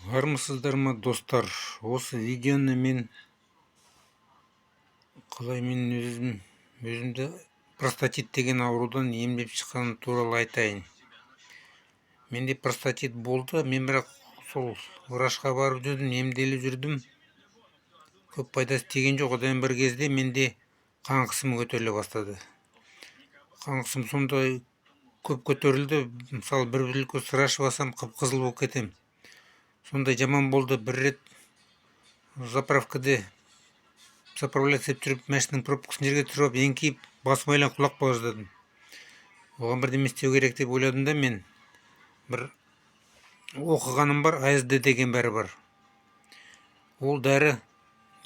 Армысыздар ма достар? Осы видеоны мен қалай мен өзімді простатит деген аурудан емдеп шыққаным туралы айтайын. Менде простатит болды, мен бірақ сол врачқа барып жүрдім, емделіп жүрдім. Көп пайдасы тиген жоқ. Одан бір кезде менде қан қысымы көтеріле бастады. Қан қысым сондай көп көтерілді, мысалы бір бутылка сыра ішіп алсам қып-қызыл болып кетем. Сондай жаман болды. Бір рет заправкада заправляться етіп жүріп, машинаның пробкасын жерге түсіріп алып, еңкейіп, басым айланып құлап қала жаздадым. Оған бірдеме істеу керек деп ойладым да, мен бір оқығаным бар, АСД деген бәрі бар. Ол дәрі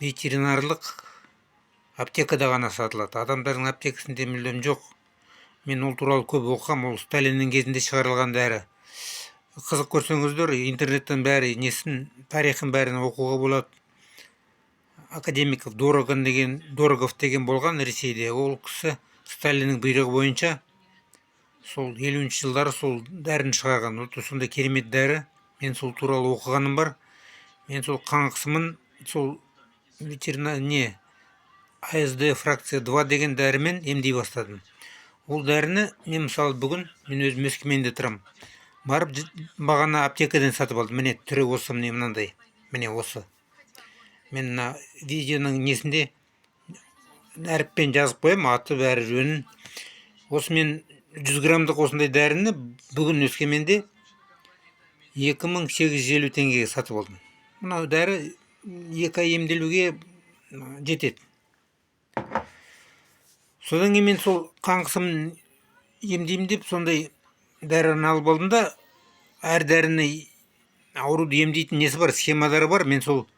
ветеринарлық аптекада ғана сатылады. Адамдардың аптекасында мүлдем жоқ. Мен ол туралы көп оқығам, ол Сталиннің кезінде шығарылған дәрі. Қызық көрсеңіздер, интернеттен бәрі несін, тарихын бәрін оқуға болады. Академиков Дорогов деген болған Ресейде. Ол кісі Сталиннің бұйрығы бойынша сол 50-ші жылдары сол дәріні шығарған. Сондай керемет дәрі. Мен сол туралы оқығаным бар. Мен сол қан қысымын сол АСД фракция 2 деген дәрімен емдей бастадым. Ол дәріні мен мысалы бүгін мен өзім Өскеменде тұрам. Барып бағана аптекадан сатып алдым. Міне түрі осы, міне мынандай. Міне осы. Мен мына видеоның несінде әріппен жазып қоям, аты бәрі жөнін. Осы мен 100 граммдық осындай дәріні бүгін Өскеменде 2850 теңгеге сатып алдым. Мынау дәрі 2 ай емделуге жетеді. Содан кейін мен сол қан қысымын емдеймін деп сондай дәріні алып алдым да, әр дәріні ауруды емдейтін несі бар, схемалары бар. Мен сол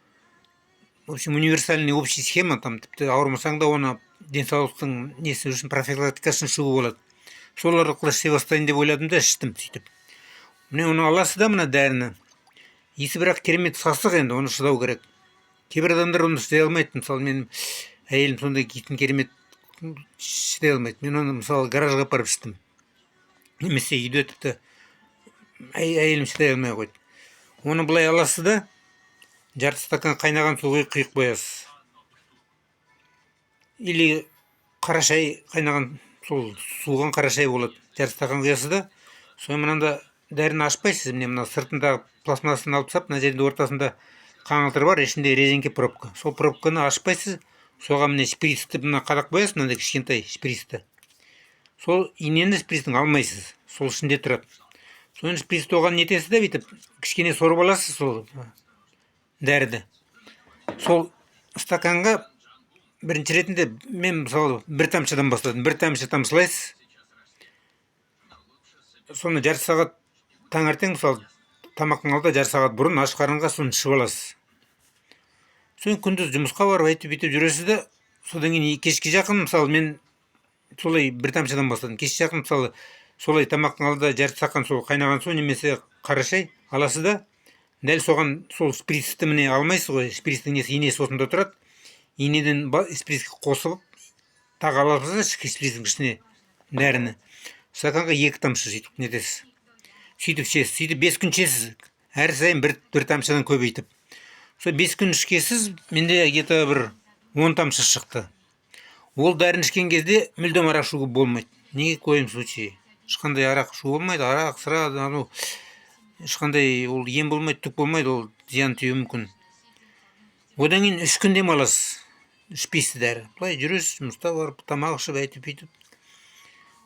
в общем, универсальный общий схема, там тіпті ауырмасаң да оны денсаулықтың несі үшін профилактикасын шығу болады. Сол арқылы іше бастайын деп ойладым да, іштім сөйтіп. Міне оны аласыз да, мына дәріні. Есі бірақ керемет сасық, енді оны шыдау керек. Кейбір адамдар оны шыдай алмайды. Мысалы мен әйелім сондай киетін керемет шыдай алмайды. Мен оны мысалы гаражға апарып іштім. Немесе үйде тіпті әйелім шыдай алмай қойды. Оны былай аласыз да, жарты стакан қайнаған суға құйып қоясыз. Или қара шай қайнаған, сол суған қара шай болады. Жарты стакан құясыз да, соны мынанда дәріні ашпайсыз. Міне мына сыртындағы пластмассаны алып тастап, мына жерінде ортасында қаңылтыр бар, ішінде резеңке пробка. Сол пробканы ашпайсыз. Соған міне шприцті мына қадап қоясыз, мынандай кішкентай шприцті. Сол инені шприцтің алмайсыз. Сол ішінде тұрады. Соны шприцті оған нетесіз да, бүйтіп кішкене сорып аласыз сол дәріді. Сол стаканға бірінші ретінде мен мысалы бір тамшыдан бастадым. Бір тамшы тамшылайсыз. Соны жарты сағат таңертең мысалы тамақтың алдында жарты сағат бұрын аш қарынға соны ішіп аласыз. Соны күндіз жұмысқа барып өйтіп жүресіз де, содан кейін кешке жақын мысалы мен солай бір тамшыдан бастадым. Кешке жақын мысалы солай тамақтың алдында жарты стакан сол қайнаған су немесе қара шай аласыз да, дәл соған сол шприцті міне алмайсыз ғой. Шприцтің несі, инесі осында тұрады. Инеден шприцке қосып тағы аласыз да, шприцтің ішіне дәріні. Стаканға 2 тамшы сөйтіп нетесіз. Сөйтіп ішесіз. Сөйтіп 5 күн ішесіз. Әр сайын бір тамшыдан көбейтіп. Сол 5 күн ішкесіз, менде где-то бір 10 тамшы шықты. Ол дәріні ішкен кезде мүлдем арақ ішуге болмайды. Неге коем случае? Ешқандай арақ ішу болмайды. Арақ, сыра, ешқандай ол ем болмайды, түк болмайды, ол зиян тиюі мүмкін. Одан кейін 3 күн демаласыз. Ішпейсіз дәрі. Былай жүресіз, жұмыста барып, тамақ ішіп, өйтіп.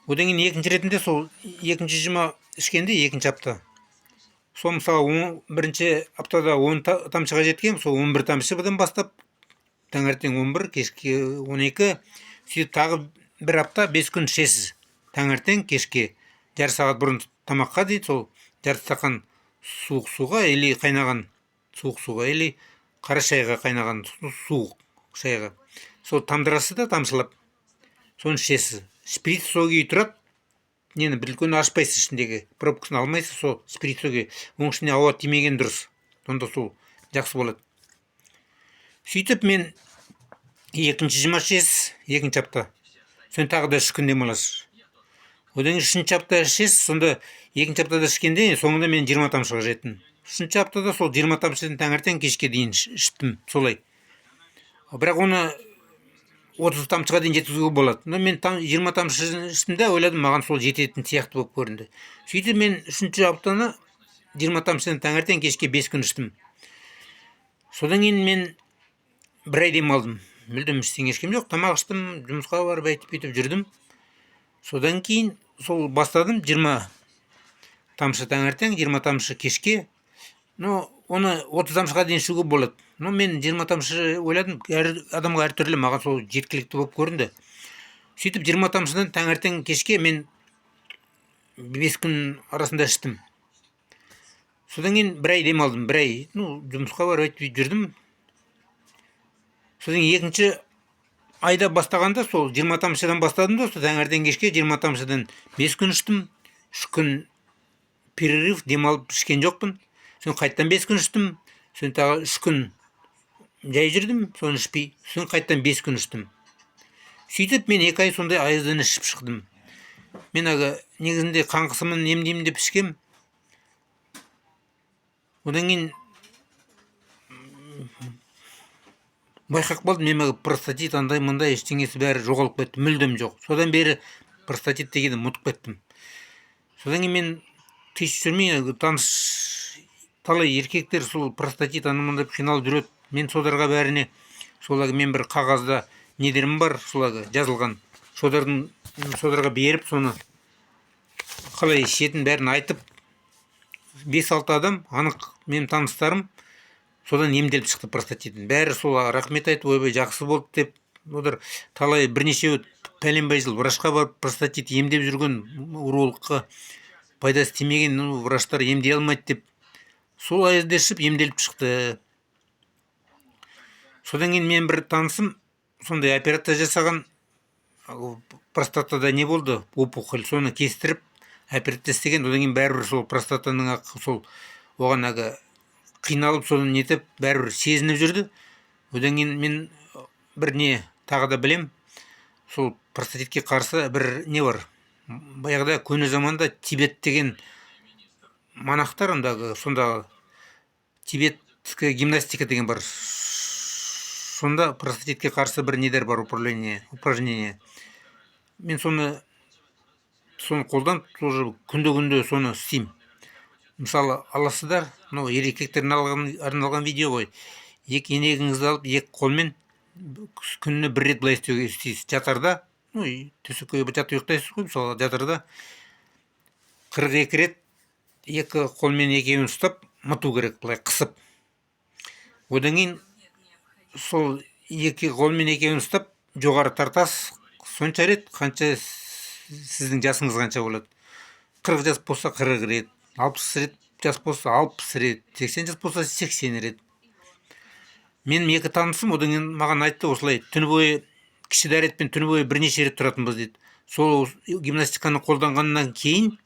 Одан кейін екінші ретінде сол екінші жұма ішкенде, екінші апта. Сол мысалы бірінші аптада 10 тамшыға жеткен, сол 11 тамшыдан бастап, таңертең 11, кешке 12, сөйтіп тағы бір апта 5 күн ішесіз. Таңертең, кешке жарты сағат бұрын тамаққа дейді, сол жарты стакан суық суға, или қайнаған суық суға, или қара шайға қайнаған суық шайға. Сол тамдырасыз да, тамшылап. Соны ішесіз. Шприц сол күйі тұрады. Нені бір үлкен ашпайсыз, ішіндегі пробкасын алмайсыз, сол шприц сол күйі. Оның ішіне ауа тимеген дұрыс. Сонда сол жақсы болады. Сөйтіп мен екінші жұма ішесіз, екінші апта. Соны тағы да 3 күн демаласыз. Одан кейін 3-ші апта ішесіз, сонда екінші аптада ішкенде соңында мен 20 тамшыға жеттім. 3 аптада сол 20 тамшыдан таңертең кешке дейін іштім солай. Бірақ оны 30 тамшыға дейін жеткізуге болады. Но мен 20 тамшы іштім де ойладым, маған сол жететін сияқты болып көрінді. Сөйтіп мен 3 аптаны 20 тамшыдан таңертең кешке 5 күн іштім. Содан кейін мен бір ай демалдым. Мүлдем ештеңе ішкем жоқ. Тамақ іштім, жұмысқа барып әйтіп бүйтіп жүрдім. Содан кейін сол бастадым 20 тамшы таңертең, 20 тамшы кешке. Но оны 30 тамшыға дейін ішуге болады. Но мен 20 тамшы ойладым, әр адамға әртүрлі, маған сол жеткілікті болып көрінді. Сөйтіп 20 тамшыдан таңертең кешке мен 5 күн арасында іштім. Содан кейін бір ай демалдым, бір ай, жұмысқа барып өйтіп жүрдім. Содан кейін екінші айда бастағанда сол 20 тамшыдан бастадым да, таңертең кешке 20 тамшыдан 5 күн іштім. 3 күн перерыв, демалып ішкен жоқпын. Соны қайттан 5 күн іштім. Соны тағы 3 күн жай жүрдім, соны ішпей. Соны қайттан 5 күн іштім. Сөйтіп мен 2 ай сондай айыздан ішіп шықтым. Мен негізінде қан қысымын емдеймін деп ішкем. Одан кейін байқап қалдым, мен простатит андай мындай ештеңесі бәрі жоғалып кетті, мүлдем жоқ. Содан бері простатит дегенді ұмытып кеттім. Содан кейін мен тиіс жүрмей, таныс талай еркектер сол простатит анымында қиналып жүреді. Мен соларға бәріне, мен бір қағазда недерім бар, жазылған. Соларға беріп, соны қалай ішетін бәрін айтып, 5-6 адам, анық мен таныстарым, содан емделіп шықты простатитін. Бәрі сол рахмет айтып, ойбай жақсы болды деп, олар талай бірнешеу пәленбай жыл врачқа барып простатит емдеп жүрген, урологқа пайдасы тимеген врачтар емдей алмайды деп, сол айызды ішіп емделіп шықты. Содан кейін мен бір танысым, сондай операция жасаған, простатада не болды, опухоль, соны кестіріп, операция істеген. Одан кейін бәрібір сол простатаның оған қиналып, соны нетіп, бәрібір сезініп жүрді. Одан кейін мен бір тағы да білем, сол простатитке қарсы бір бар. Баяғыда көне заманда Тибет деген монахтар, сонда тибеттік гимнастика деген бар. Сонда простатитке қарсы бір бар, упражнение. Мен соны қолданып, күнде соны істеймін. Мысалы, аласыздар, еркектеріне арналған видео ғой. 2 енегіңізді алып, 2 қолмен күніне 1 рет былай істейсіз. Жатарда, төсекке жатып ұйықтайсыз ғой, мысалы, жатарда 42 рет 2 қолмен екеуін ұстап, мұту керек, былай қысып. Одан кейін сол 2 қолмен екеуін ұстап, жоғары тартасыз, сонша рет, қанша сіздің жасыңыз қанша болады. 40 жас болса 40 рет, 60 рет жас болса 60 рет, 80 жас болса 80 рет. Менің 2 танысым, одан кейін маған айтты, осылай түні бойы кіші дәретпен түні бойы бірнеше рет тұратынбыз дейді. Сол гимнастиканы қолданғаннан кейін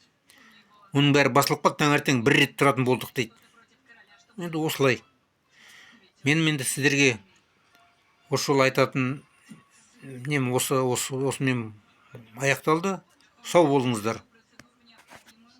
оның бәрі басылып қалды, таңертең 1 рет тұратын болдық дейді. Енді осылай. Мен сіздерге осы айтатын осымен аяқталды. Сау болыңыздар.